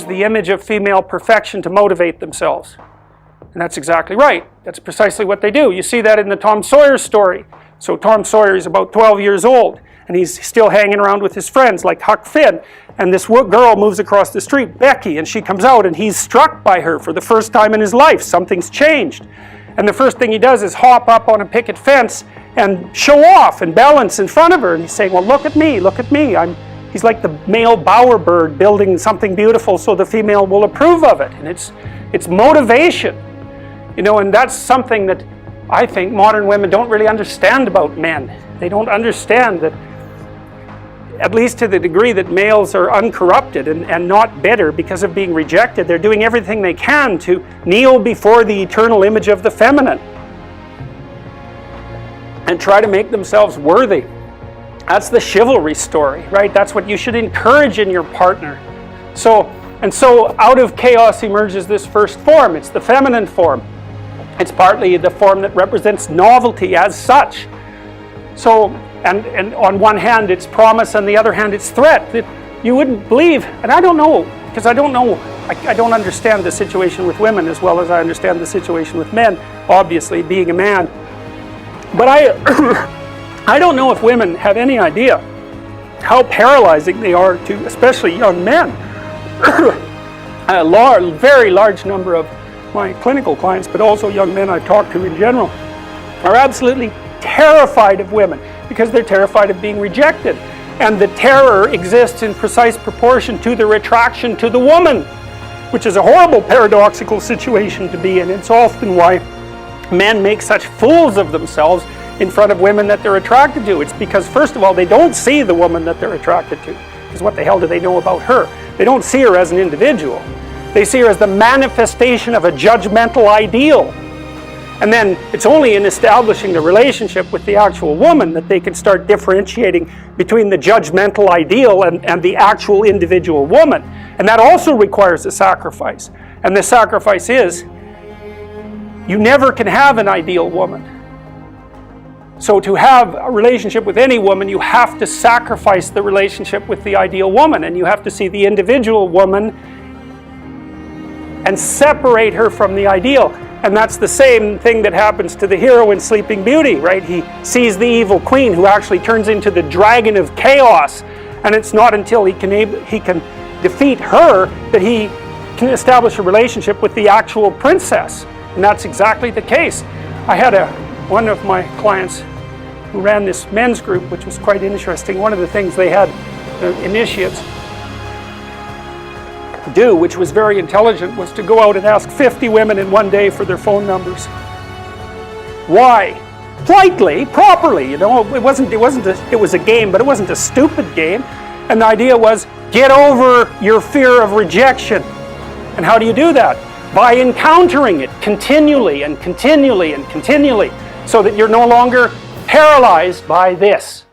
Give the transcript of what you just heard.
use the image of female perfection to motivate themselves. And that's exactly right. That's precisely what they do. You see that in the Tom Sawyer story. So Tom Sawyer is about 12 years old, and he's still hanging around with his friends like Huck Finn. And this girl moves across the street, Becky, and she comes out, and he's struck by her for the first time in his life. Something's changed. And the first thing he does is hop up on a picket fence and show off and balance in front of her. And he's saying, well, look at me, look at me. He's like the male bowerbird building something beautiful so the female will approve of it. And it's motivation. You know, and that's something that I think modern women don't really understand about men. They don't understand that, at least to the degree that males are uncorrupted and not bitter because of being rejected, they're doing everything they can to kneel before the eternal image of the feminine and try to make themselves worthy. That's the chivalry story, right? That's what you should encourage in your partner. So out of chaos emerges this first form. It's the feminine form. It's partly the form that represents novelty as such. So, and on one hand it's promise, on the other hand it's threat. That you wouldn't believe, and I don't know, because I don't understand the situation with women as well as I understand the situation with men, obviously, being a man. But I don't know if women have any idea how paralyzing they are to, especially young men. A very large number of my clinical clients, but also young men I've talked to in general, are absolutely terrified of women because they're terrified of being rejected. And the terror exists in precise proportion to the attraction to the woman, which is a horrible paradoxical situation to be in. It's often why men make such fools of themselves in front of women that they're attracted to. It's because, first of all, they don't see the woman that they're attracted to. Because what the hell do they know about her? They don't see her as an individual. They see her as the manifestation of a judgmental ideal. And then it's only in establishing the relationship with the actual woman that they can start differentiating between the judgmental ideal and the actual individual woman. And that also requires a sacrifice. And the sacrifice is, you never can have an ideal woman. So to have a relationship with any woman, you have to sacrifice the relationship with the ideal woman, and you have to see the individual woman and separate her from the ideal. And that's the same thing that happens to the hero in Sleeping Beauty, right? He sees the evil queen who actually turns into the dragon of chaos, and it's not until he can defeat her that he can establish a relationship with the actual princess. And that's exactly the case. I had one of my clients who ran this men's group, which was quite interesting. One of the things they had initiates do, which was very intelligent, was to go out and ask 50 women in one day for their phone numbers. Why? Politely, properly, you know. It was a game, but it wasn't a stupid game. And the idea was, get over your fear of rejection. And how do you do that? By encountering it continually and continually and continually, so that you're no longer paralyzed by this.